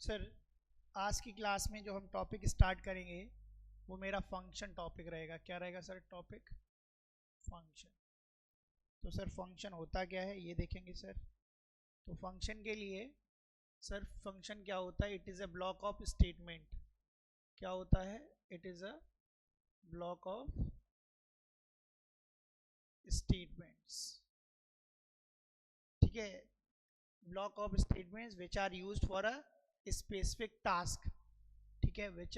Sir, आज की class में जो हम टॉपिक स्टार्ट करेंगे वो मेरा फंक्शन टॉपिक रहेगा। क्या रहेगा सर? Topic function. तो सर फंक्शन होता क्या है ये देखेंगे सर। तो फंक्शन के लिए सर फंक्शन क्या होता है? It is a block of statement. क्या होता है? It is a block of statements. ठीक है, block of statements which are used for a specific task. ठीक है, विच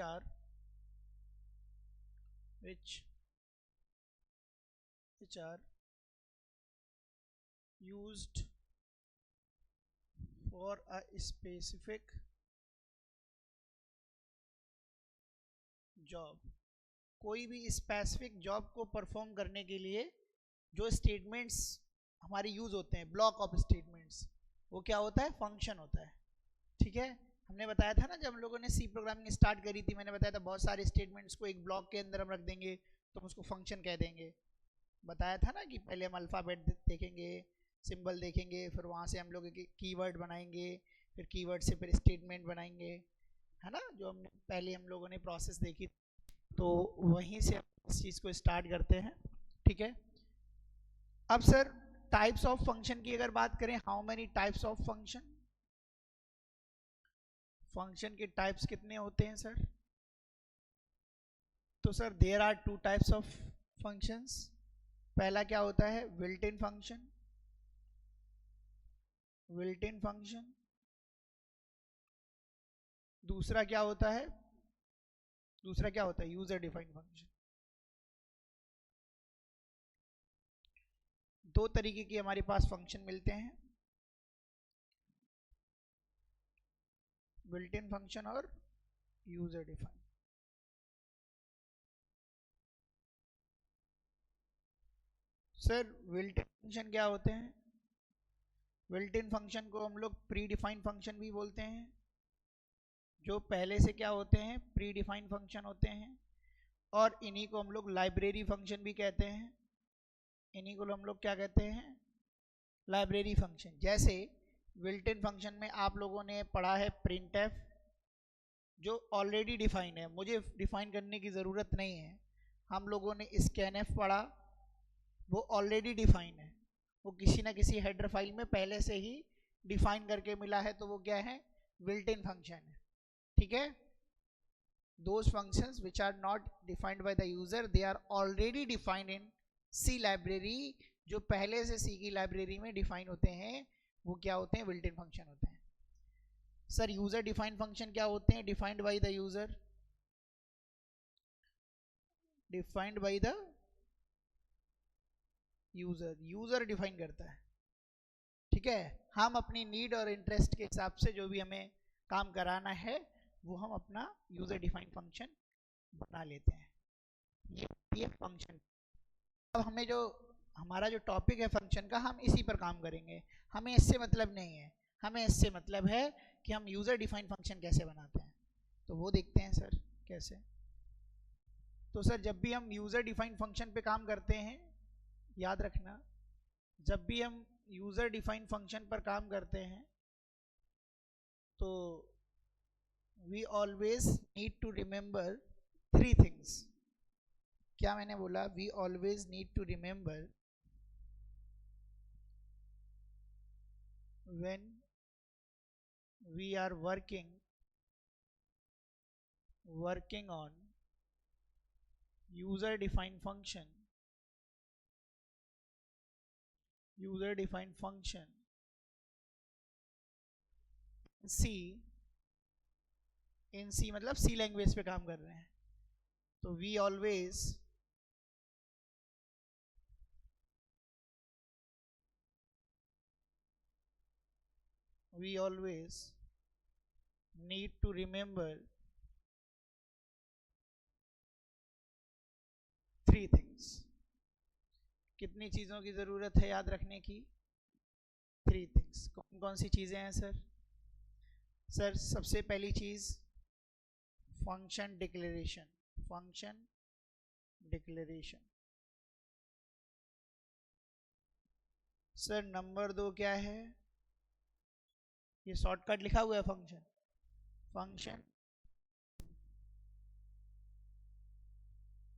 are used for a specific job। कोई भी स्पेसिफिक जॉब को परफॉर्म करने के लिए जो स्टेटमेंट्स हमारे यूज होते हैं, ब्लॉक ऑफ स्टेटमेंट्स, वो क्या होता है? फंक्शन होता है। ठीक है, हमने बताया था ना जब हम लोगों ने सी प्रोग्रामिंग स्टार्ट करी थी, मैंने बताया था बहुत सारे स्टेटमेंट्स को एक ब्लॉक के अंदर हम रख देंगे तो हम उसको फंक्शन कह देंगे। बताया था ना कि पहले हम अल्फ़ाबेट देखेंगे, सिंबल देखेंगे, फिर वहाँ से हम लोग कीवर्ड बनाएंगे, फिर कीवर्ड से फिर स्टेटमेंट बनाएंगे, है ना? जो हमने पहले हम लोगों ने प्रोसेस देखी, तो वहीं से हम इस चीज़ को स्टार्ट करते हैं। ठीक है, अब सर टाइप्स ऑफ फंक्शन की अगर बात करें, how many types of function? Function के टाइप्स कितने होते हैं सर? तो sir there are two types of functions. पहला क्या होता है? Built in function. Built in function. दूसरा क्या होता है? दूसरा क्या होता है? User defined function. दो तरीके के हमारे पास फंक्शन मिलते हैं, बिल्ट इन फंक्शन और user defined. Sir built in function क्या होते हैं? बिल्ट इन फंक्शन को हम लोग प्री डिफाइंड फंक्शन भी बोलते हैं। जो पहले से क्या होते हैं? प्री डिफाइंड फंक्शन होते हैं। और इन्हीं को हम लोग लाइब्रेरी फंक्शन भी कहते हैं। इन्हीं को हम लोग क्या कहते हैं? Library function. जैसे बिल्ट इन फंक्शन में आप लोगों ने पढ़ा है प्रिंटफ, जो ऑलरेडी डिफाइन है, मुझे डिफाइन करने की ज़रूरत नहीं है। हम लोगों ने स्कैनफ पढ़ा, वो ऑलरेडी डिफाइन है, वो किसी ना किसी हेडर फाइल में पहले से ही डिफाइन करके मिला है, तो वो क्या है? बिल्ट इन फंक्शन है। ठीक है, those functions which are not defined by the user, they are already defined in C library। जो पहले से C की लाइब्रेरी में डिफाइन होते हैं वो क्या होते हैं? बिल्ट इन फंक्शन होते हैं। सर यूजर डिफाइंड फंक्शन क्या होते हैं? Defined by the user. Defined by the user, user define करता है। ठीक है, हम अपनी नीड और इंटरेस्ट के हिसाब से जो भी हमें काम कराना है वो हम अपना यूजर डिफाइंड फंक्शन बना लेते हैं। ये फंक्शन। अब हमें जो हमारा जो टॉपिक है फंक्शन का, हम इसी पर काम करेंगे। हमें इससे मतलब नहीं है, हमें इससे मतलब है कि हम यूजर डिफाइंड फंक्शन कैसे बनाते हैं। तो वो देखते हैं सर कैसे। तो सर जब भी हम यूजर डिफाइंड फंक्शन पे काम करते हैं, याद रखना, जब भी हम यूजर डिफाइंड फंक्शन पर काम करते हैं तो we always need to remember three things. क्या मैंने बोला? We always need to remember when we are working on user defined function C, in C मतलब C लैंग्वेज पे काम कर रहे हैं, तो we always need to remember three things. कितनी चीज़ों की ज़रूरत है याद रखने की? Three things. कौन कौन सी चीज़ें हैं सर? सर सबसे पहली चीज़ function declaration. Function declaration. Sir number दो क्या है? ये शॉर्टकट लिखा हुआ है फंक्शन। फंक्शन,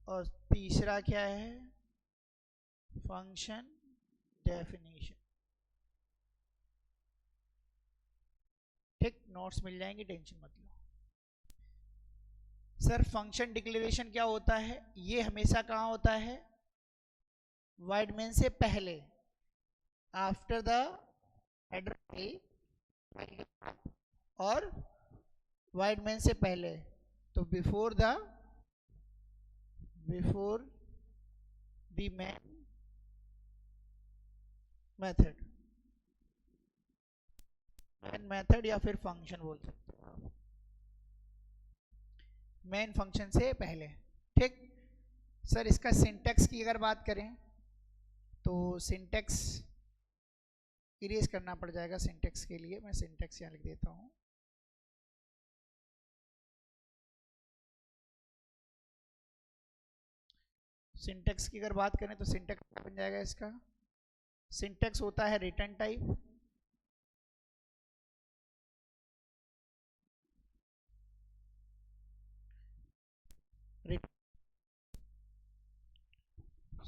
और तीसरा क्या है, फंक्शन डेफिनेशन। ठीक, नोट्स मिल जाएंगे, टेंशन मत लो। सर फंक्शन डिक्लेरेशन क्या होता है, ये हमेशा कहाँ होता है, वाइड मेन से पहले, आफ्टर द हेडर और वाइड मेन से पहले, तो before the main method, main method या फिर फंक्शन बोल सकते हो आप, मेन फंक्शन से पहले। ठीक सर, इसका सिंटेक्स की अगर बात करें तो सिंटेक्स इरेज करना पड़ जाएगा। सिंटेक्स के लिए मैं सिंटेक्स यहाँ लिख देता हूँ। सिंटेक्स की अगर बात करें तो सिंटेक्स बन जाएगा इसका, सिंटेक्स होता है रिटर्न टाइप,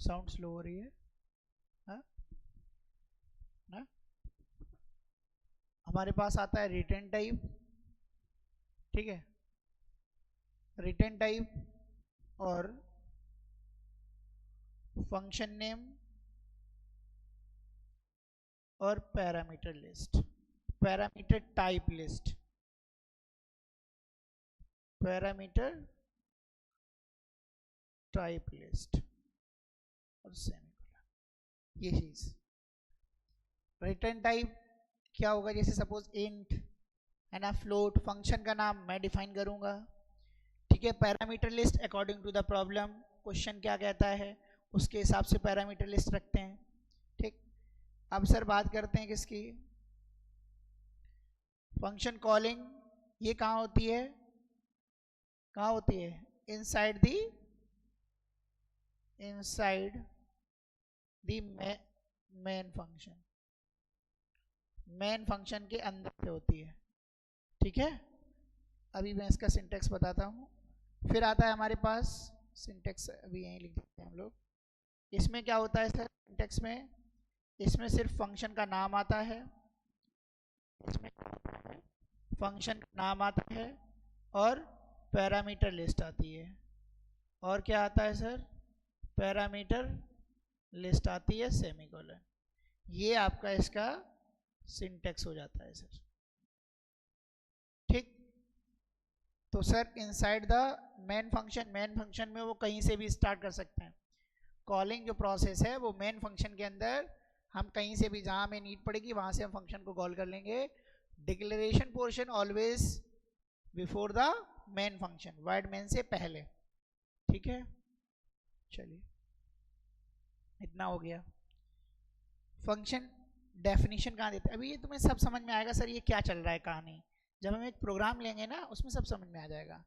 साउंड स्लो हो रही है हा? ना, हमारे पास आता है रिटर्न टाइप, ठीक है, रिटर्न टाइप और फंक्शन नेम और parameter list, parameter type list, parameter type list और सेमीकोलन, ये चीज। रिटर्न टाइप क्या होगा, जैसे सपोज इंट है ना, फ्लोट, फंक्शन का नाम मैं डिफाइन करूंगा, ठीक है। Parameter list according to the problem, question क्या कहता है उसके हिसाब से पैरामीटर लिस्ट रखते हैं। ठीक, अब सर बात करते हैं किसकी, फंक्शन कॉलिंग। ये कहाँ होती है, कहाँ होती है, inside the main function, main function के अंदर से होती है, ठीक है। अभी मैं इसका सिंटेक्स बताता हूँ। फिर आता है हमारे पास सिंटेक्स, अभी यहीं लिख देते हैं हम लोग। इसमें क्या होता है सर सिंटेक्स में, इसमें सिर्फ फंक्शन का नाम आता है, इसमें फंक्शन का नाम आता है और पैरामीटर लिस्ट आती है, और क्या आता है सर, पैरामीटर लिस्ट आती है, सेमीकोलन। ये आपका इसका सिंटेक्स हो जाता है सर। ठीक, तो sir inside the main function, main function में वो कहीं से भी स्टार्ट कर सकते हैं। कॉलिंग जो प्रोसेस है वो मेन फंक्शन के अंदर हम कहीं से भी जहां हमें नीड पड़ेगी वहां से हम फंक्शन को कॉल कर लेंगे। Declaration portion always before the main function, wide main से पहले, ठीक है। चलिए इतना हो गया। फंक्शन डेफिनेशन कहाँ देते हैं, अभी ये तुम्हें सब समझ में आएगा सर ये क्या चल रहा है कहानी, जब हम एक प्रोग्राम लेंगे ना उसमें सब समझ में आ जाएगा।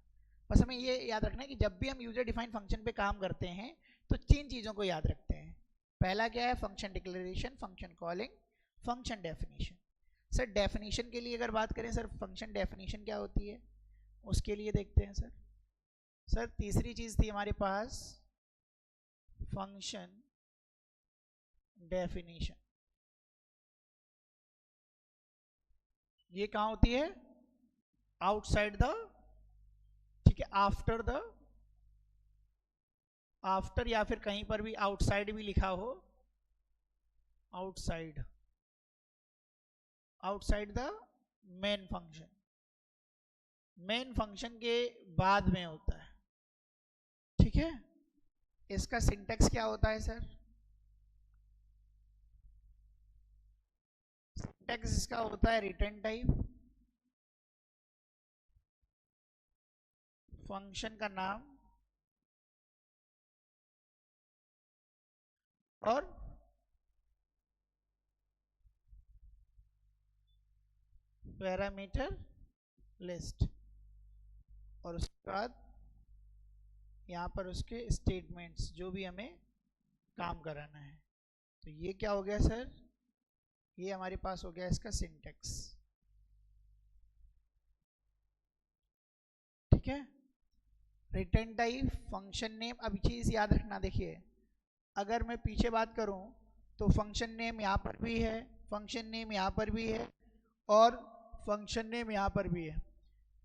बस हमें ये याद रखना है कि जब भी हम यूजर डिफाइंड फंक्शन पे काम करते हैं तो 3 चीज़ों को याद रखते हैं। पहला क्या है, function declaration, function calling, function definition. Sir definition के लिए अगर बात करें सर, फंक्शन डेफिनेशन क्या होती है उसके लिए देखते हैं सर। सर तीसरी चीज़ थी हमारे पास फंक्शन डेफिनेशन, ये कहाँ होती है, आउटसाइड द, ठीक है, आफ्टर द, आफ्टर या फिर कहीं पर भी आउटसाइड भी लिखा हो, outside, outside the main function, main function के बाद में होता है, ठीक है। इसका सिंटेक्स क्या होता है सर, सिंटेक्स इसका होता है रिटर्न टाइप, फंक्शन का नाम और पैरामीटर लिस्ट, और उसके बाद यहाँ पर उसके स्टेटमेंट्स जो भी हमें काम कराना है। तो ये क्या हो गया सर, ये हमारे पास हो गया इसका सिंटेक्स। ठीक है। Return type, function name. अब चीज़ याद रखना, देखिए अगर मैं पीछे बात करूं तो फंक्शन नेम यहाँ पर भी है, फंक्शन नेम यहाँ पर भी है और फंक्शन नेम यहाँ पर भी है,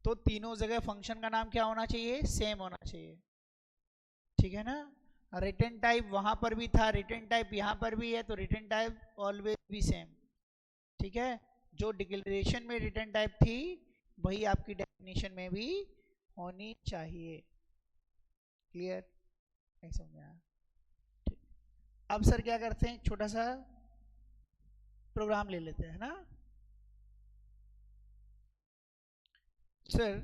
तो तीनों जगह फंक्शन का नाम क्या होना चाहिए, सेम होना चाहिए, ठीक है ना। रिटर्न टाइप वहाँ पर भी था, रिटर्न टाइप यहाँ पर भी है, तो रिटर्न टाइप ऑलवेज भी सेम, ठीक है। जो डिक्लेरेशन में रिटर्न टाइप थी वही आपकी डेफिनेशन में भी होनी चाहिए। क्लियर? नहीं समझ में आया? ठीक। अब सर क्या करते हैं, छोटा सा प्रोग्राम ले लेते हैं ना। सर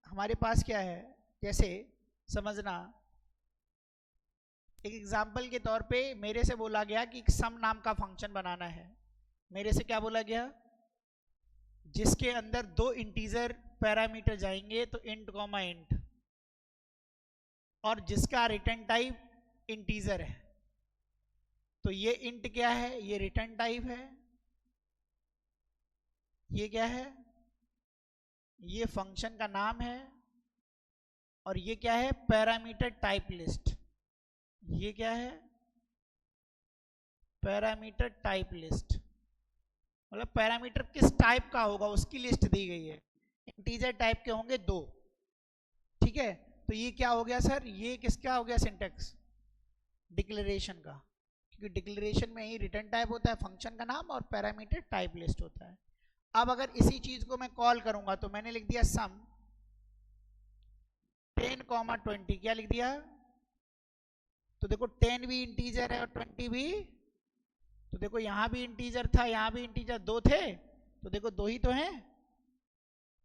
हमारे पास क्या है, जैसे समझना, एक एग्जाम्पल के तौर पे मेरे से बोला गया कि सम नाम का फंक्शन बनाना है। मेरे से क्या बोला गया, जिसके अंदर दो इंटीजर पैरामीटर जाएंगे, तो इंट कॉमा इंट, और जिसका रिटर्न टाइप इंटीजर है। तो ये इंट क्या है, ये रिटर्न टाइप है, ये क्या है, ये फंक्शन का नाम है, और ये क्या है, पैरामीटर टाइप लिस्ट। ये क्या है, पैरामीटर टाइप लिस्ट, मतलब पैरामीटर किस टाइप का होगा उसकी लिस्ट दी गई है। इंटीजर टाइप के होंगे दो, ठीक है। तो ये क्या हो गया सर, ये किसका हो गया सिंटेक्स, डिक्लेरेशन का, क्योंकि डिक्लेरेशन में ही रिटर्न टाइप होता है, फंक्शन का नाम, और पैरामीटर टाइप लिस्ट होता है। अब अगर इसी चीज को मैं कॉल करूंगा तो मैंने लिख दिया सम 10,20, क्या लिख दिया, तो देखो 10 भी इंटीजर है और 20 भी, तो देखो यहां भी इंटीजर था, यहां भी इंटीजर, दो थे, तो देखो दो ही तो हैं,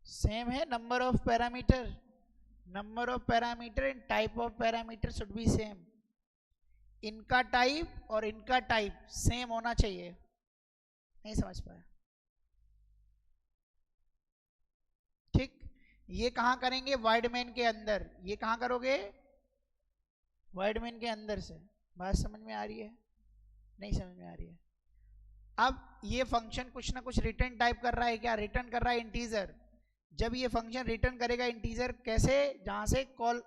सेम है। Number of parameter, number of parameter and type of parameter should be same. इनका टाइप और इनका टाइप सेम होना चाहिए। नहीं समझ पाया? ठीक। ये कहां करेंगे, वाइडमैन के अंदर। ये कहां करोगे, वाइडमैन के अंदर से। बात समझ में आ रही है? नहीं समझ में आ रही है? अब ये फंक्शन कुछ ना कुछ रिटर्न टाइप कर रहा है, क्या रिटर्न कर रहा है, इंटीजर। जब ये फंक्शन रिटर्न करेगा इंटीजर, कैसे, जहां से कॉल,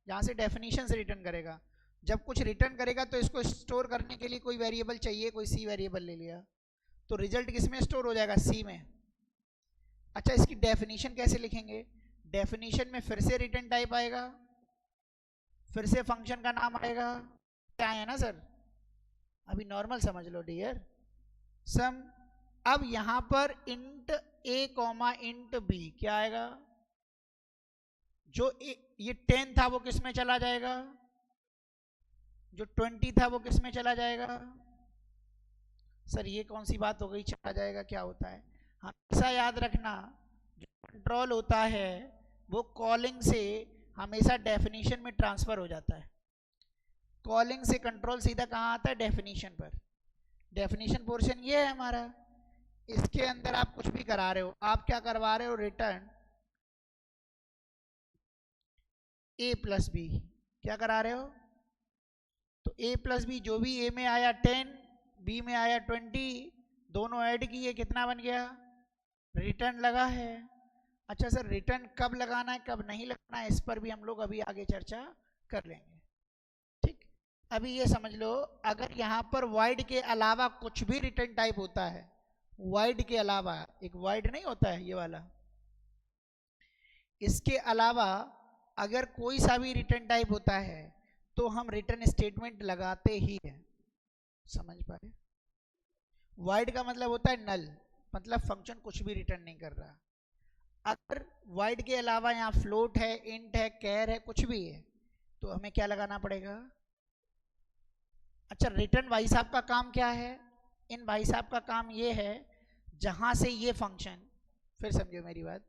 जहां से डेफिनेशन से रिटर्न करेगा। जब कुछ रिटर्न करेगा तो इसको स्टोर करने के लिए कोई वेरिएबल चाहिए, कोई सी वेरिएबल ले लिया, तो रिजल्ट किस में स्टोर हो जाएगा, सी में। अच्छा, इसकी डेफिनेशन कैसे लिखेंगे, डेफिनेशन में फिर से रिटर्न टाइप आएगा, फिर से फंक्शन का नाम आएगा, क्या है ना सर, अभी नॉर्मल समझ लो डियर। सम, अब यहां पर इंट ए कॉमा इंट बी क्या आएगा, जो ये 10 था वो किस में चला जाएगा, जो 20 था वो किस में चला जाएगा। सर ये कौन सी बात हो गई, चला जाएगा क्या होता है, हमेशा याद रखना, जो कंट्रोल होता है वो कॉलिंग से हमेशा डेफिनेशन में ट्रांसफर हो जाता है। कॉलिंग से कंट्रोल सीधा कहाँ आता है, डेफिनेशन पर। डेफिनेशन पोर्शन ये है हमारा, इसके अंदर आप कुछ भी करा रहे हो, आप क्या करवा रहे हो, रिटर्न a प्लस बी, क्या करा रहे हो, तो a प्लस बी, जो भी a में आया 10, b में आया 20, दोनों ऐड किए, कितना बन गया, रिटर्न लगा है। अच्छा सर, रिटर्न कब लगाना है कब नहीं लगाना है, इस पर भी हम लोग अभी आगे चर्चा कर लेंगे। ठीक, अभी ये समझ लो, अगर यहाँ पर वाइड के अलावा कुछ भी रिटर्न टाइप होता है, वाइड के अलावा, एक वाइड नहीं होता है ये वाला, इसके अलावा अगर कोई सा भी रिटर्न टाइप होता है तो हम रिटर्न स्टेटमेंट लगाते ही हैं। समझ पाए? वाइड का मतलब होता है नल, मतलब फंक्शन कुछ भी रिटर्न नहीं कर रहा। अगर वाइड के अलावा यहाँ फ्लोट है, इंट है, कैर है, कुछ भी है, तो हमें क्या लगाना पड़ेगा। अच्छा, रिटर्न भाई साहब का काम क्या है, इन भाई साहब का काम ये है, जहां से ये फंक्शन, फिर समझो मेरी बात,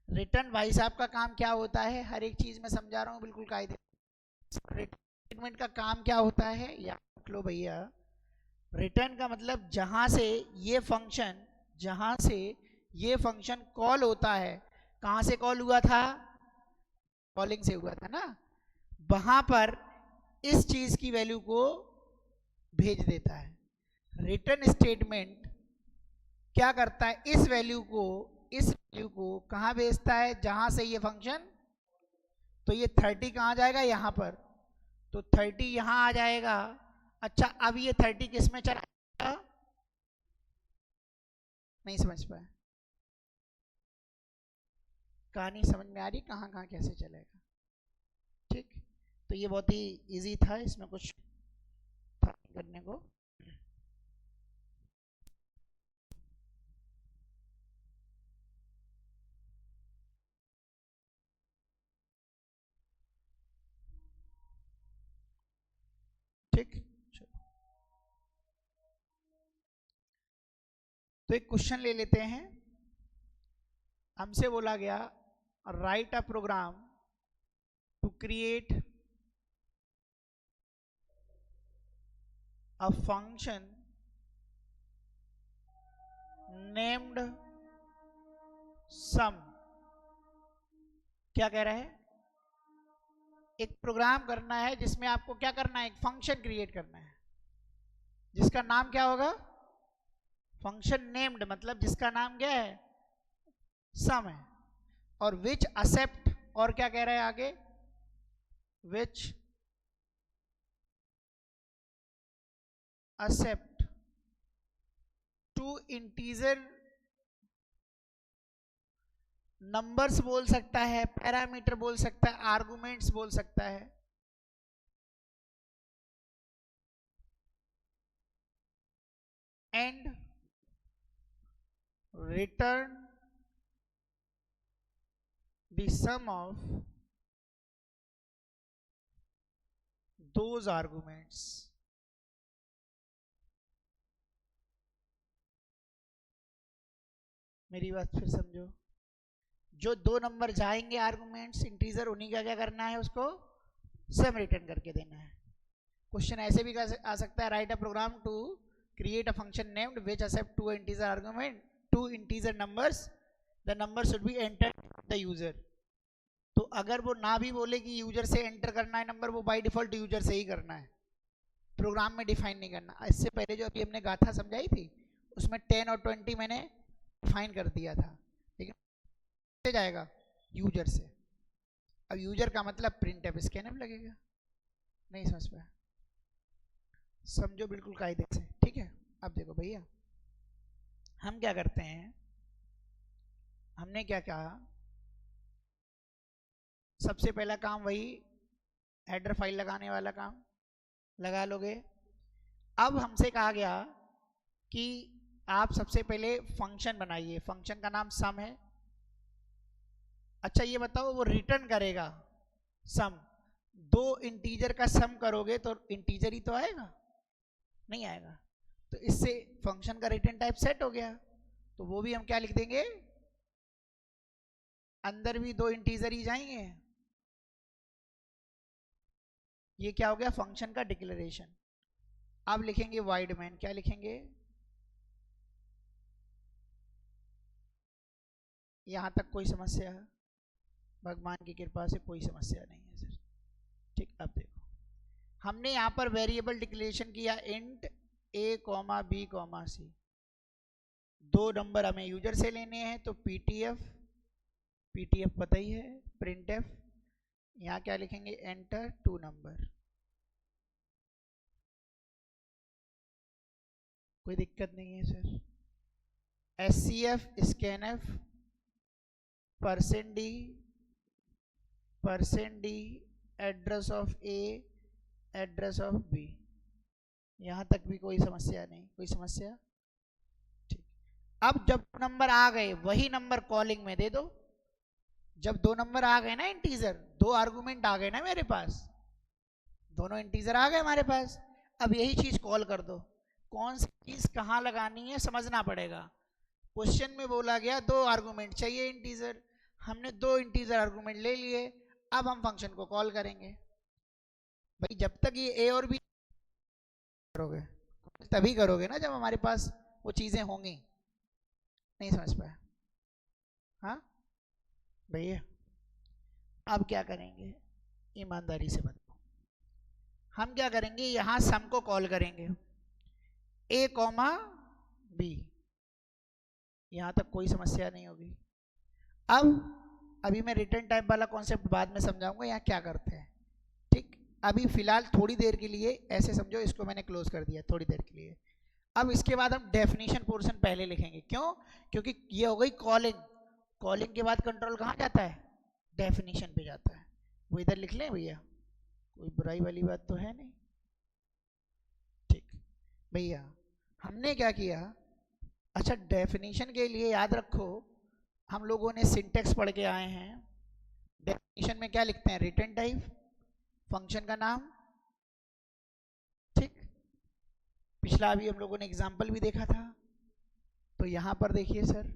रिटर्न भाई साहब का काम क्या होता है, हर एक चीज में समझा रहा हूँ बिल्कुल कायदे। स्टेटमेंट का काम क्या होता है, या लो भैया, रिटर्न का मतलब जहां से ये फंक्शन, जहां से ये फंक्शन कॉल होता है, कहां से कॉल हुआ था, कॉलिंग से हुआ था ना, वहां पर इस चीज की वैल्यू को भेज देता है। रिटर्न स्टेटमेंट क्या करता है, इस वैल्यू को कहां भेजता है, जहां से ये फंक्शन तो ये 30 कहाँ जाएगा, यहाँ पर, तो 30 यहाँ आ जाएगा। अच्छा अब ये 30 किस में चला, नहीं समझ पाया, कहानी समझ में आ रही, कहाँ कहाँ कैसे चलेगा। ठीक, तो ये बहुत ही इजी था, इसमें कुछ था करने को। ठीक, तो एक क्वेश्चन ले लेते हैं। हमसे बोला गया write a program to create a function named sum. क्या कह रहा है, एक प्रोग्राम करना है जिसमें आपको क्या करना है, एक फंक्शन क्रिएट करना है जिसका नाम क्या होगा, फंक्शन नेम्ड, मतलब जिसका नाम क्या है, सम है, और विच एक्सेप्ट, और क्या कह रहा है आगे, which accept two integer numbers बोल सकता है, पैरामीटर बोल सकता है, आर्गुमेंट्स बोल सकता है, and return the sum of those arguments। मेरी बात फिर समझो, जो दो नंबर जाएंगे आर्गुमेंट्स इंटीजर, उन्हीं का क्या करना है, उसको सम रिटर्न करके देना है। क्वेश्चन ऐसे भी आ सकता है, write a program to create a function named which accept two integer argument, two integer numbers, the number should be entered the user. तो अगर वो ना भी बोले कि यूजर से एंटर करना है नंबर, वो बाय डिफॉल्ट यूजर से ही करना है, प्रोग्राम में डिफाइन नहीं करना। इससे पहले जो अभी हमने गाथा समझाई थी उसमें 10 और 20 मैंने डिफाइन कर दिया था, लेकिन जाएगा यूजर से। अब यूजर का मतलब प्रिंट एफ स्कैनफ लगेगा। नहीं समझ पाया, समझो बिल्कुल कायदे से, ठीक है। अब देखो भैया, हम क्या करते हैं, हमने क्या कहा, सबसे पहला काम वही हेडर फाइल लगाने वाला काम लगा लोगे। अब हमसे कहा गया कि आप सबसे पहले फंक्शन बनाइए, फंक्शन का नाम सम है। अच्छा ये बताओ, वो रिटर्न करेगा सम, दो इंटीजर का सम करोगे तो इंटीजर ही तो आएगा, नहीं आएगा। तो इससे फंक्शन का रिटर्न टाइप सेट हो गया, तो वो भी हम क्या लिख देंगे, अंदर भी दो इंटीजर ही जाएंगे। ये क्या हो गया, फंक्शन का डिक्लेरेशन। अब लिखेंगे वाइड मैन, क्या लिखेंगे, यहां तक कोई समस्या है, भगवान की कृपा से कोई समस्या नहीं है सर। ठीक, अब देखो हमने यहां पर वेरिएबल डिक्लेरेशन किया int a comma B comma C, दो नंबर हमें यूजर से लेने हैं, तो ptf, ptf पता ही है, printf, यहाँ क्या लिखेंगे, एंटर टू नंबर। कोई दिक्कत नहीं है sir. scf scanf %d address of a address of b, यहां तक भी कोई समस्या नहीं, कोई समस्या। ठीक, अब जब नंबर आ गए वही नंबर कॉलिंग में दे दो। जब दो नंबर आ गए ना इंटीजर, दो आर्गुमेंट आ गए ना मेरे पास, दोनों इंटीजर आ गए हमारे पास, अब यही चीज कॉल कर दो। कौन सी चीज कहाँ लगानी है समझना पड़ेगा। क्वेश्चन में बोला गया दो आर्गुमेंट चाहिए इंटीजर, हमने दो इंटीजर आर्गुमेंट ले लिए, अब हम फंक्शन को कॉल करेंगे। भाई जब तक ये ए और बी करोगे तभी करोगे ना जब हमारे पास वो चीजें होंगी। नहीं समझ पाया, हाँ भैया। अब क्या करेंगे, ईमानदारी से बताओ, हम क्या करेंगे, यहां सम को कॉल करेंगे a कॉमा बी, यहां तक कोई समस्या नहीं होगी। अब अभी मैं रिटर्न टाइप वाला कॉन्सेप्ट बाद में समझाऊंगा यहाँ क्या करते हैं, ठीक। अभी फिलहाल थोड़ी देर के लिए ऐसे समझो, इसको मैंने क्लोज कर दिया थोड़ी देर के लिए। अब इसके बाद हम डेफिनेशन पोर्शन पहले लिखेंगे, क्यों? क्योंकि ये हो गई कॉलिंग, कॉलिंग के बाद कंट्रोल कहाँ जाता है? डेफिनेशन पे जाता है। वो इधर लिख लें भैया, कोई बुराई वाली बात तो है नहीं, ठीक भैया। हमने क्या किया, अच्छा डेफिनेशन के लिए याद रखो, हम लोगों ने सिंटेक्स पढ़ के आए हैं। डेफिनेशन में क्या लिखते हैं? रिटर्न टाइप, फंक्शन का नाम, ठीक। पिछला अभी हम लोगों ने एग्जाम्पल भी देखा था। तो यहां पर देखिए सर,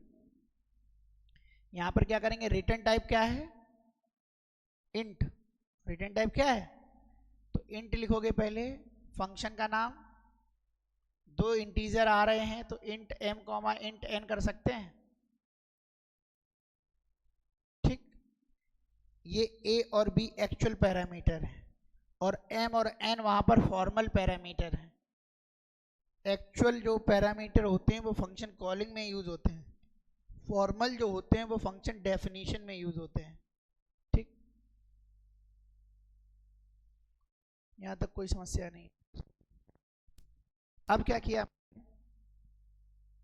यहां पर क्या करेंगे? रिटर्न टाइप क्या है? इंट। रिटर्न टाइप क्या है? तो इंट लिखोगे पहले, फंक्शन का नाम, दो इंटीजर आ रहे हैं तो int m comma int n कर सकते हैं, ठीक। ये a और b एक्चुअल पैरामीटर है और m और n वहां पर फॉर्मल पैरामीटर है। एक्चुअल जो पैरामीटर होते हैं वो फंक्शन कॉलिंग में यूज होते हैं, फॉर्मल जो होते हैं वो फंक्शन डेफिनेशन में यूज होते हैं, ठीक। यहां तक कोई समस्या नहीं। अब क्या किया,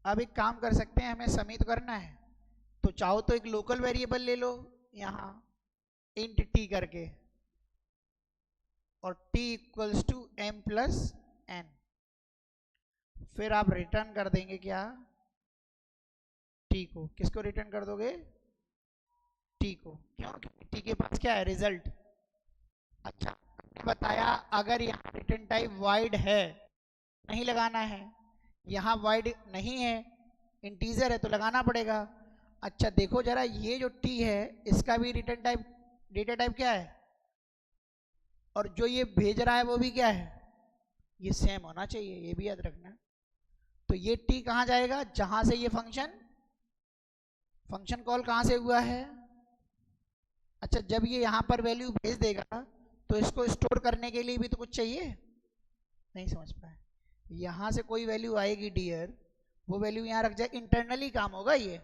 अब एक काम कर सकते हैं, हमें समिट करना है तो चाहो तो एक लोकल वेरिएबल ले लो यहां इंट t करके, और t equals to m plus n, फिर आप रिटर्न कर देंगे क्या? t को। किसको रिटर्न कर दोगे? t को। क्यों? क्योंकि t के पास क्या है? रिजल्ट। अच्छा बताया, अगर यहाँ रिटर्न टाइप वाइड है नहीं लगाना है, यहाँ वाइड नहीं है, इंटीजर है तो लगाना पड़ेगा। अच्छा देखो जरा, ये जो t है इसका भी रिटर्न टाइप, डेटा टाइप क्या है? और जो ये भेज रहा है वो भी क्या है? ये सेम होना चाहिए, ये भी याद रखना। तो ये t कहाँ जाएगा? जहां से ये फंक्शन कॉल कहाँ से हुआ है। अच्छा जब ये यहाँ पर वैल्यू भेज देगा तो इसको स्टोर करने के लिए भी तो कुछ चाहिए, नहीं समझ पाए। यहाँ से कोई वैल्यू आएगी डियर, वो वैल्यू यहाँ रख जाए, इंटरनली काम होगा ये।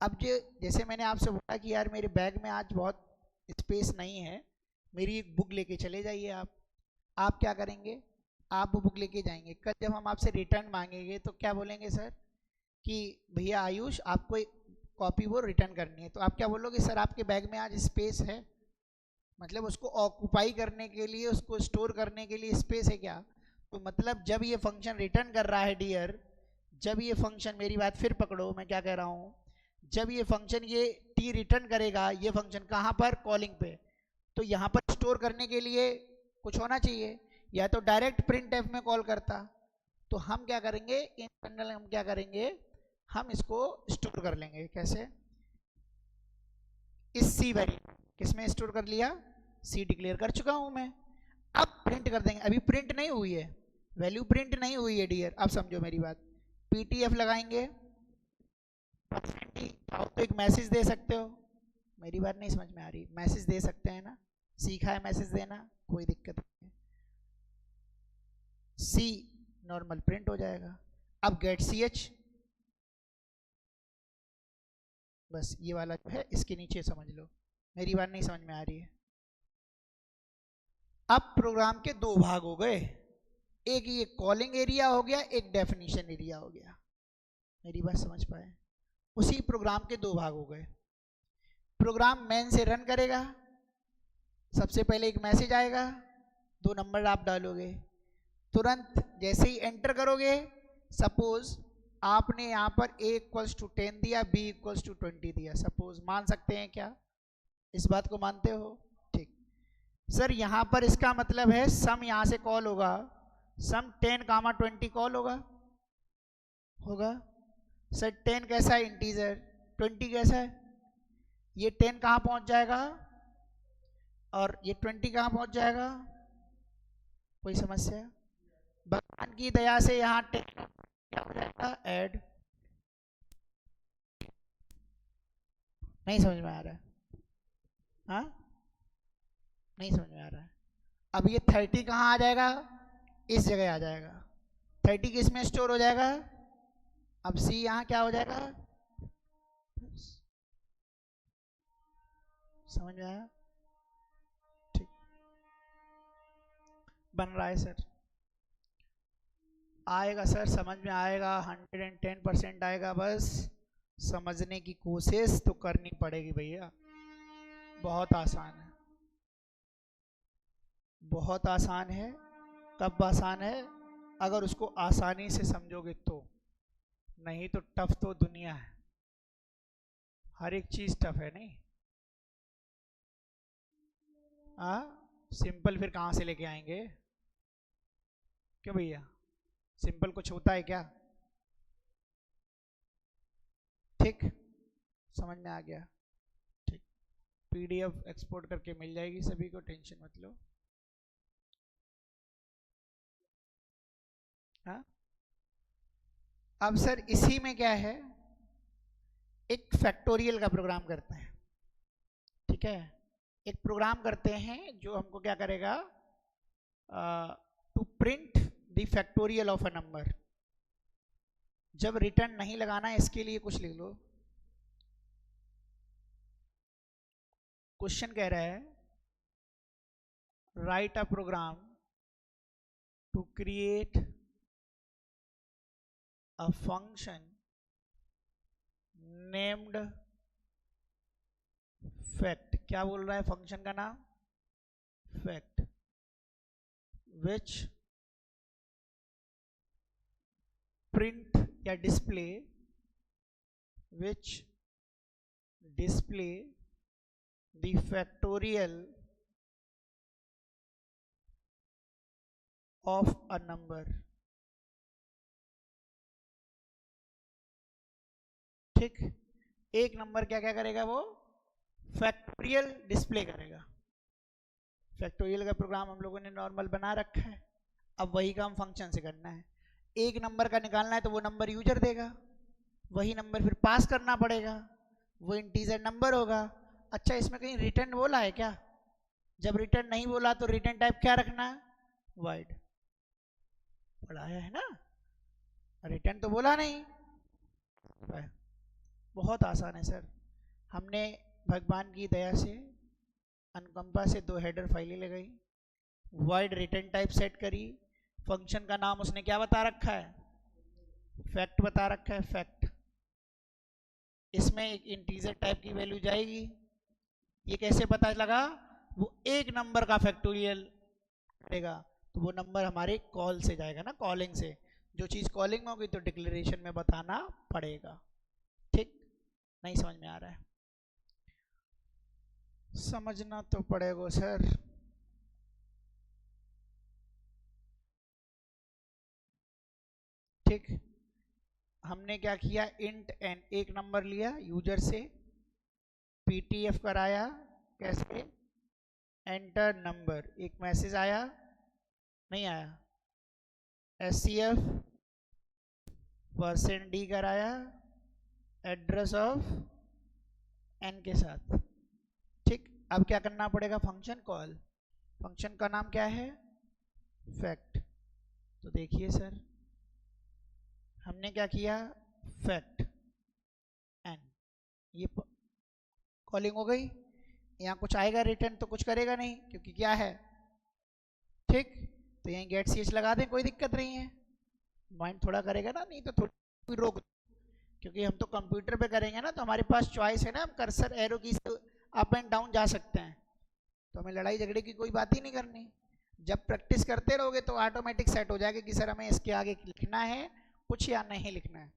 अब जो जैसे मैंने आपसे बोला कि यार मेरे बैग में आज बहुत स्पेस नहीं है, मेरी एक बुक लेके चले जाइए आप क्या करेंगे? आप वो बुक लेके जाएंगे। कल जब हम आपसे रिटर्न मांगेंगे तो क्या बोलेंगे सर कि भैया आयुष आपको कॉपी वो रिटर्न करनी है, तो आप क्या बोलोगे? सर आपके बैग में आज स्पेस है, मतलब उसको ऑक्यूपाई करने के लिए, उसको स्टोर करने के लिए स्पेस है क्या? तो मतलब जब ये फंक्शन रिटर्न कर रहा है डियर, जब ये फंक्शन, मेरी बात फिर पकड़ो मैं क्या कह रहा हूँ, जब ये फंक्शन ये t रिटर्न करेगा, ये फंक्शन कहाँ पर? कॉलिंग पे। तो यहाँ पर स्टोर करने के लिए कुछ होना चाहिए, या तो डायरेक्ट प्रिंट एफ में कॉल करता। तो हम क्या करेंगे, इंटरनल हम क्या करेंगे, हम इसको स्टोर कर लेंगे। कैसे? इस सी वेरिएबल, किसमें स्टोर कर लिया? सी डिक्लेयर कर चुका हूं मैं। अब प्रिंट कर देंगे, अभी प्रिंट नहीं हुई है, वैल्यू प्रिंट नहीं हुई है डियर। अब समझो मेरी बात, पीटीएफ लगाएंगे तो एक मैसेज दे सकते हो। मेरी बात नहीं समझ में आ रही? मैसेज दे सकते हैं ना, सीखा है मैसेज देना, कोई दिक्कत नहीं है। सी नॉर्मल प्रिंट हो जाएगा। अब गेट सी एच, बस ये वाला जो है इसके नीचे समझ लो। मेरी बात नहीं समझ में आ रही है? अब प्रोग्राम के दो भाग हो गए, एक ये कॉलिंग एरिया हो गया, एक डेफिनेशन एरिया हो गया। मेरी बात समझ पाए? उसी प्रोग्राम के दो भाग हो गए। प्रोग्राम मेन से रन करेगा, सबसे पहले एक मैसेज आएगा, 2 नंबर आप डालोगे, तुरंत जैसे ही एंटर करोगे, सपोज आपने यहाँ पर a इक्वल्स टू 10 दिया, b इक्वल्स टू 20 दिया, सपोज, मान सकते हैं क्या? इस बात को मानते हो? ठीक सर, यहाँ पर इसका मतलब है सम यहाँ से कॉल होगा, सम 10, 20 कॉल होगा सर। 10 कैसा है? इंटीजर। 20 कैसा है? ये 10 कहाँ पहुँच जाएगा और ये 20 कहाँ पहुँच जाएगा? कोई समस्या? भगवान की दया से यहाँ 10 क्या हो जाएगा? ऐड। नहीं समझ में आ रहा है? हाँ नहीं समझ में आ रहा है? अब ये 30 कहाँ आ जाएगा? इस जगह आ जाएगा। 30 किस में स्टोर हो जाएगा? अब सी यहाँ क्या हो जाएगा? समझ में आया? ठीक, बन रहा है सर? आएगा सर, समझ में आएगा, 110% आएगा, बस समझने की कोशिश तो करनी पड़ेगी भैया। बहुत आसान है, बहुत आसान है। कब आसान है? अगर उसको आसानी से समझोगे तो, नहीं तो टफ तो दुनिया है, हर एक चीज टफ है। नहीं सिंपल फिर कहाँ से लेके आएंगे? क्यों भैया, सिंपल कुछ होता है क्या? ठीक, समझ में आ गया? ठीक, पीडीएफ एक्सपोर्ट करके मिल जाएगी सभी को, टेंशन मत लो। हाँ, अब सर इसी में क्या है, एक फैक्टोरियल का प्रोग्राम करते हैं। ठीक है, एक प्रोग्राम करते हैं जो हमको क्या करेगा, to print the factorial of a number. जब रिटर्न नहीं लगाना है, इसके लिए कुछ लिख लो। क्वेश्चन कह रहा है, write a program to create a function named fact. क्या बोल रहा है फंक्शन का नाम? फैक्ट, विच प्रिंट या display, which display the factorial of a number. ठीक, एक नंबर क्या क्या करेगा, वो फैक्टोरियल डिस्प्ले करेगा। फैक्टोरियल का प्रोग्राम हम लोगों ने नॉर्मल बना रखा है, अब वही काम फंक्शन से करना है। एक नंबर का निकालना है तो वो नंबर यूजर देगा, वही नंबर फिर पास करना पड़ेगा, वो इंटीजर नंबर होगा। अच्छा, इसमें कहीं रिटर्न बोला है क्या? जब रिटर्न नहीं बोला तो रिटर्न टाइप क्या रखना है? वाइड। पढ़ाया है ना, रिटर्न तो बोला नहीं। बहुत आसान है सर, हमने भगवान की दया से अनुकंपा से 2 हेडर फाइलें लगाई, वाइड रिटर्न टाइप सेट करी, फंक्शन का नाम उसने क्या बता रखा है? फैक्ट बता रखा है, फैक्ट। इसमें एक इंटीजर टाइप की वैल्यू जाएगी। ये कैसे पता लगा? वो एक नंबर का फैक्टोरियल करेगा तो वो नंबर हमारे कॉल से जाएगा ना, कॉलिंग से। जो चीज़ कॉलिंग में होगी तो डिक्लेरेशन में बताना पड़ेगा। ठीक, नहीं समझ में आ रहा है? समझना तो पड़ेगा सर। ठीक, हमने क्या किया, इंट एन एक नंबर लिया यूजर से, पीटीएफ कराया, कैसे? एंटर नंबर, एक मैसेज आया, नहीं आया? एससीएफ %d कराया एड्रेस ऑफ एन के साथ। ठीक, अब क्या करना पड़ेगा? Function call. फंक्शन का नाम क्या है? फैक्ट। तो देखिए सर, हमने क्या किया, फैक्ट एन, ये कॉलिंग हो गई। यहाँ कुछ आएगा रिटर्न तो कुछ करेगा नहीं, क्योंकि क्या है? ठीक, तो यहीं गेट ch लगा दें, कोई दिक्कत नहीं है। माइंड थोड़ा करेगा ना, नहीं तो थोड़ी रोक, क्योंकि हम तो कंप्यूटर पे करेंगे ना, तो हमारे पास चॉइस है ना, हम कर्सर एरो की से अप एंड डाउन जा सकते हैं, तो हमें लड़ाई झगड़े की कोई बात ही नहीं करनी। जब प्रैक्टिस करते रहोगे तो ऑटोमेटिक सेट हो जाएगा कि सर हमें इसके आगे लिखना है कुछ या नहीं लिखना है।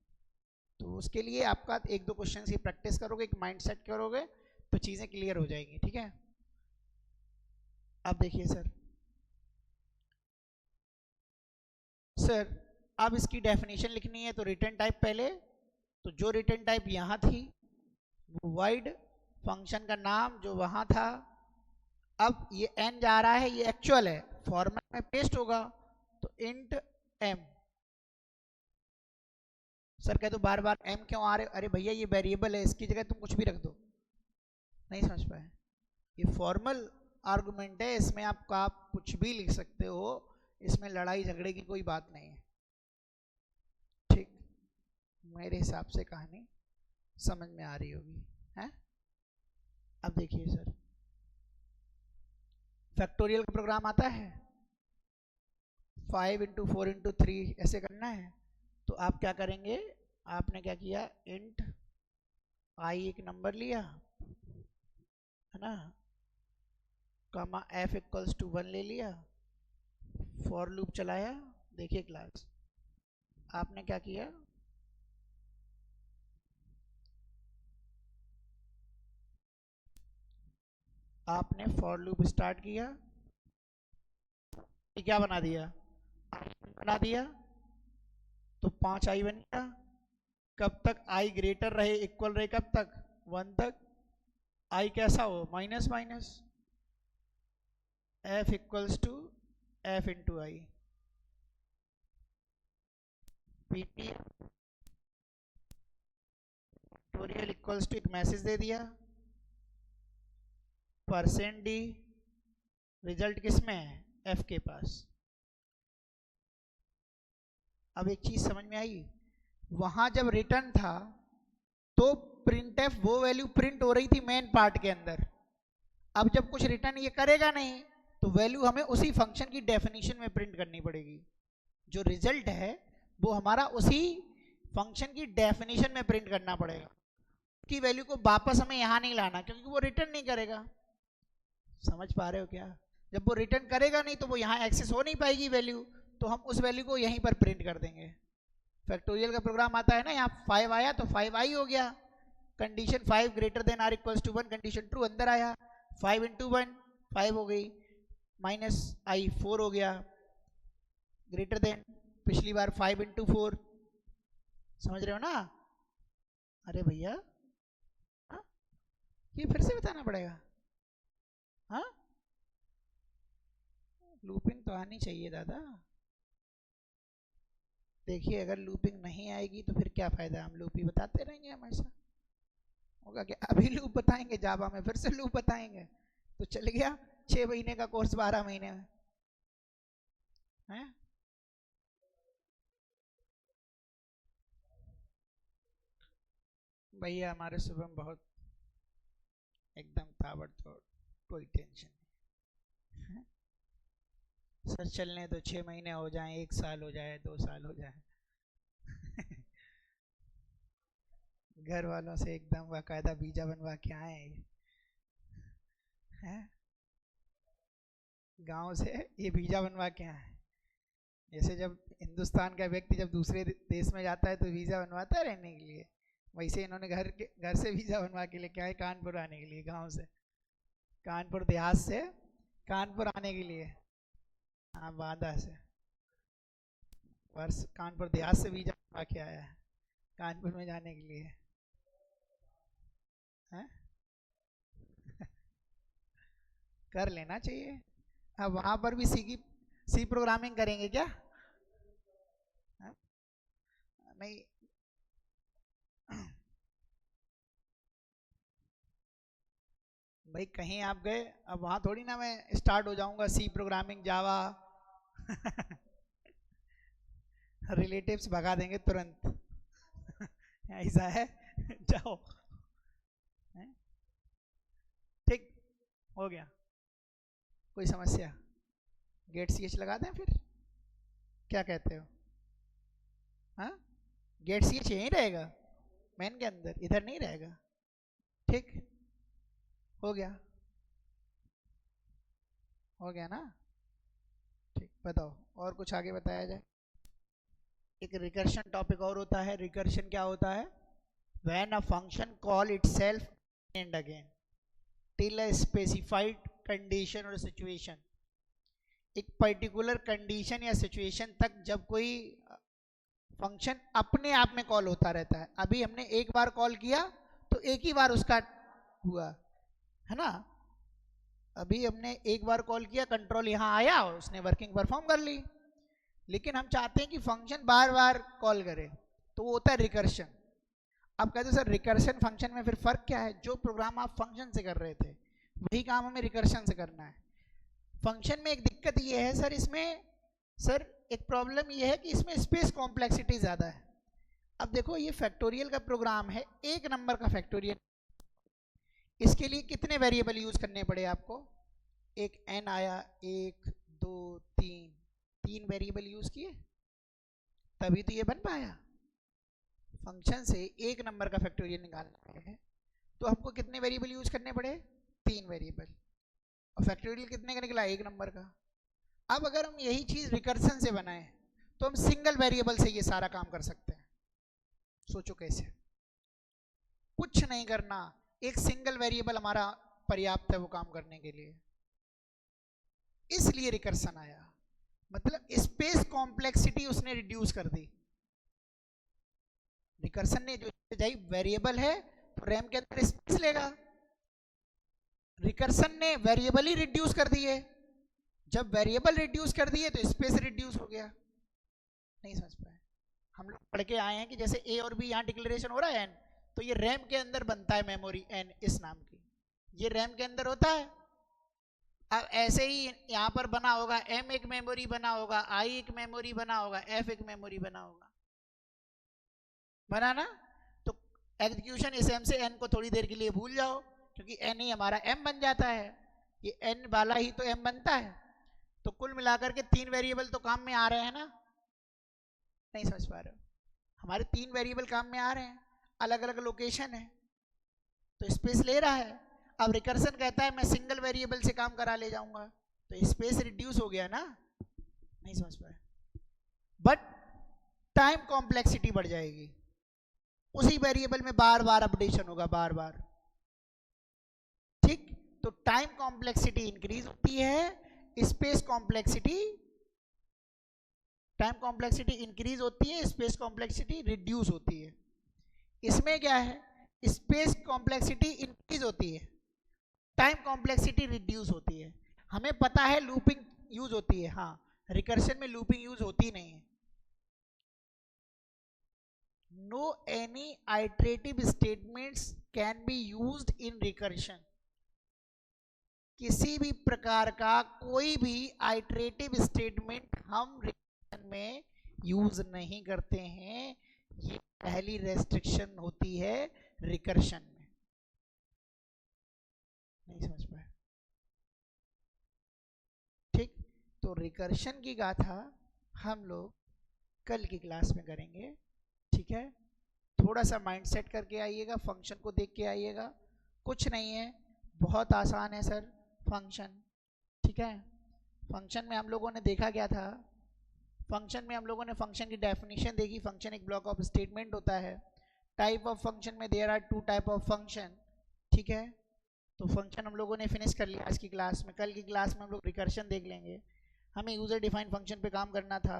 तो उसके लिए आपका 1-2 क्वेश्चन की प्रैक्टिस करोगे, एक माइंड सेट करोगे तो चीज़ें क्लियर हो जाएंगी। ठीक है, अब देखिए सर, अब इसकी डेफिनेशन लिखनी है तो रिटर्न टाइप पहले, तो जो रिटर्न टाइप यहाँ थी वो वाइड, फंक्शन का नाम जो वहाँ था। अब ये n जा रहा है, ये एक्चुअल है, फॉर्मेट में पेस्ट होगा, तो इंट m। सर कह दो बार बार m क्यों आ रहे? अरे भैया ये वेरिएबल है, इसकी जगह तुम कुछ भी रख दो। नहीं समझ पाए? ये फॉर्मल आर्गुमेंट है, इसमें आप कुछ भी लिख सकते हो, इसमें लड़ाई झगड़े की कोई बात नहीं है। ठीक, मेरे हिसाब से कहानी समझ में आ रही होगी है। अब देखिए सर, फैक्टोरियल का प्रोग्राम आता है 5 इंटू 4 इंटू 3 ऐसे करना है। तो आप क्या करेंगे, आपने क्या किया, इंट आई एक नंबर लिया है ना, कामा एफ इक्वल्स टू 1 ले लिया, फॉर लूप चलाया। देखिए क्लास, आपने क्या किया, आपने फॉर लूप स्टार्ट किया, क्या बना दिया, बना दिया। तो 5 आई बन गया। कब तक आई ग्रेटर रहे, इक्वल रहे, कब तक, 1 तक। आई कैसा हो, minus minus, F equals to F into I, PT factorial equals to एक मैसेज दे दिया, परसेंट डी, रिजल्ट किस में है, एफ के पास। अब एक चीज समझ में आई, वहां जब रिटर्न था तो प्रिंट एफ वो वैल्यू प्रिंट हो रही थी मेन पार्ट के अंदर। अब जब कुछ रिटर्न ये करेगा नहीं तो वैल्यू हमें उसी फंक्शन की डेफिनेशन में प्रिंट करनी पड़ेगी। जो रिजल्ट है वो हमारा उसी फंक्शन की डेफिनेशन में प्रिंट करना पड़ेगा, की वैल्यू को वापस हमें यहां नहीं लाना, क्योंकि वो रिटर्न नहीं करेगा। समझ पा रहे हो क्या, जब वो रिटर्न करेगा नहीं तो वो यहाँ एक्सेस हो नहीं पाएगी वैल्यू, तो हम उस वैल्यू को यहीं पर प्रिंट कर देंगे। फैक्टोरियल का प्रोग्राम आता है ना, यहाँ 5 आया तो 5 आई हो गया, condition 5 greater than or equals to 1, condition true अंदर आया, 5 इंटू 1 5 हो गई, माइनस आई 4 हो गया, ग्रेटर देन पिछली बार 5 इंटू 4, समझ रहे हो ना। अरे भैया ये फिर से बताना पड़ेगा, हाँ लूपिंग तो आनी चाहिए दादा। देखिए अगर लूपिंग नहीं आएगी तो फिर क्या फायदा, हम लूप ही बताते रहेंगे हमेशा। होगा कि अभी लूप बताएंगे जावा में, फिर से लूप बताएंगे, तो चल गया 6 महीने का कोर्स 12 महीने में है। भैया हमारे सुबह में बहुत एकदम ताबड़तोड़, कोई टेंशन नहीं, सर चलने तो 6 महीने हो जाए, 1 साल हो जाए, 2 साल हो जाए घर वालों से एकदम बाकायदा वीजा बनवा के आए हैं, गांव से ये वीजा बनवा के आए। जैसे जब हिंदुस्तान का व्यक्ति जब दूसरे देश में जाता है तो वीजा बनवाता है रहने के लिए, वैसे इन्होंने घर से वीजा बनवा के लेके आए कानपुर आने के लिए, गांव से, कानपुर देहात से कानपुर आने के लिए, हाँ बांदा से, वर्ष कानपुर देहात से वीजा बनवा के आया है कानपुर में जाने के लिए है? कर लेना चाहिए। अब वहां पर भी सी प्रोग्रामिंग करेंगे क्या, है? नहीं भाई कहीं आप गए, अब वहां थोड़ी ना मैं स्टार्ट हो जाऊंगा सी प्रोग्रामिंग जावा रिलेटिव्स भगा देंगे तुरंत ऐसा है जाओ, ठीक हो गया, कोई समस्या, गेट सी एच लगा दें फिर, क्या कहते हो, हाँ गेट सी एच यहीं रहेगा मेन के अंदर, इधर नहीं रहेगा, ठीक हो गया, हो गया ना, ठीक बताओ और कुछ आगे बताया जाए। एक रिकर्शन टॉपिक और होता है, रिकर्शन क्या होता है, when a function call itself and again till a specified condition और सिचुएशन, एक पर्टिकुलर कंडीशन या सिचुएशन तक जब कोई फंक्शन अपने आप में कॉल होता रहता है। अभी हमने एक बार कॉल किया तो एक ही बार उसका हुआ है ना, अभी हमने एक बार कॉल किया, कंट्रोल यहाँ आया और उसने वर्किंग परफॉर्म कर ली, लेकिन हम चाहते हैं कि फंक्शन बार बार कॉल करे, तो वो होता है रिकर्शन। अब कहते हैं सर रिकर्शन फंक्शन में फिर फर्क क्या है, जो प्रोग्राम आप फंक्शन से कर रहे थे वही काम हमें रिकर्शन से करना है। फंक्शन में एक दिक्कत ये है सर, इसमें सर एक प्रॉब्लम ये है कि इसमें स्पेस कॉम्प्लेक्सिटी ज़्यादा है। अब देखो ये फैक्टोरियल का प्रोग्राम है, एक नंबर का फैक्टोरियल, इसके लिए कितने वेरिएबल यूज करने पड़े आपको, एक n आया, 1 2 3, 3 वेरिएबल यूज किए तभी तो ये बन पाया। फंक्शन से एक नंबर का फैक्टोरियल निकालना है तो हमको कितने वेरिएबल यूज करने पड़े? 3 वेरिएबल। और फैक्टोरियल कितने का निकला? एक नंबर का। अब अगर हम यही चीज रिकर्सन से बनाए तो हम सिंगल वेरिएबल से ये सारा काम कर सकते हैं। सोचो कैसे? कुछ नहीं करना, एक सिंगल वेरिएबल हमारा पर्याप्त है वो काम करने के लिए। इसलिए रिकर्सन आया, मतलब स्पेस कॉम्प्लेक्सिटी उसने रिड्यूस कर दी। रिकर्सन ने जो वेरिएबल है तो रैम के अंदर स्पेस लेगा, रिकर्सन ने वेरिएबल ही रिड्यूस कर दिए। जब वेरिएबल रिड्यूस कर दिए तो स्पेस रिड्यूस हो गया। नहीं समझ पाए? हम लोग पढ़ के आए हैं कि जैसे ए और बी यहाँ डिक्लेरेशन हो रहा है एन, तो ये रैम के अंदर बनता है मेमोरी एन इस नाम की, ये रैम के अंदर होता है। अब ऐसे ही यहाँ पर बना होगा एम एक मेमोरी बना होगा, आई एक मेमोरी बना होगा, एफ एक मेमोरी बना होगा, बना ना? तो एग्जीक्यूशन इस एम से एन को थोड़ी देर के लिए भूल जाओ, क्योंकि एन ही हमारा एम बन जाता है, ये एन वाला ही तो एम बनता है। तो कुल मिलाकर के 3 वेरिएबल तो काम में आ रहे हैं ना? नहीं समझ पा रहे हो? हमारे 3 वेरिएबल काम में आ रहे हैं, अलग अलग लोकेशन है तो स्पेस ले रहा है। अब रिकर्सन कहता है मैं सिंगल वेरिएबल से काम करा ले जाऊंगा, तो स्पेस रिड्यूस हो गया ना? नहीं समझ पाए? बट टाइम कॉम्प्लेक्सिटी बढ़ जाएगी, उसी वेरिएबल में बार बार अपडेशन होगा, बार बार। ठीक? तो टाइम कॉम्प्लेक्सिटी इंक्रीज होती है, space complexity, time complexity increase होती है, स्पेस कॉम्प्लेक्सिटी रिड्यूस होती है। इसमें क्या है? स्पेस कॉम्प्लेक्सिटी इंक्रीज होती है, टाइम कॉम्प्लेक्सिटी रिड्यूस होती है। हमें पता है लूपिंग यूज होती है, हाँ, रिकर्शन में लूपिंग यूज होती नहीं है। No any iterative statements can be used in recursion. किसी भी प्रकार का कोई भी आइटरेटिव स्टेटमेंट हम रिकर्शन में यूज नहीं करते हैं, ये पहली रेस्ट्रिक्शन होती है रिकर्शन में। नहीं समझ पाए? ठीक? तो रिकर्शन की गाथा हम लोग कल की क्लास में करेंगे, ठीक है? थोड़ा सा माइंड सेट करके आइएगा, फंक्शन को देख के आइएगा, कुछ नहीं है, बहुत आसान है सर फंक्शन, ठीक है? फंक्शन में हम लोगों ने देखा क्या था? फंक्शन में हम लोगों ने फंक्शन की डेफिनेशन देखी। फंक्शन एक ब्लॉक ऑफ स्टेटमेंट होता है। टाइप ऑफ फंक्शन में there are 2 type of function, ठीक है? तो फंक्शन हम लोगों ने फिनिश कर लिया आज की क्लास में। कल की क्लास में हम लोग रिकर्शन देख लेंगे। हमें यूजर डिफाइंड फंक्शन पे काम करना था।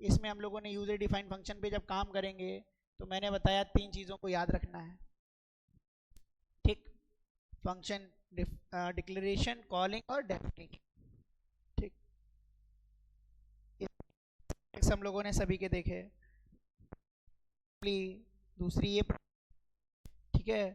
इसमें हम लोगों ने यूजर डिफाइंड फंक्शन पे जब काम करेंगे तो मैंने बताया 3 चीज़ों को याद रखना है, ठीक? फंक्शन डिक्लेरेशन, कॉलिंग और डेफिनेशन, ठीक? हम लोगों ने सभी के देखे। दूसरी ये, ठीक है,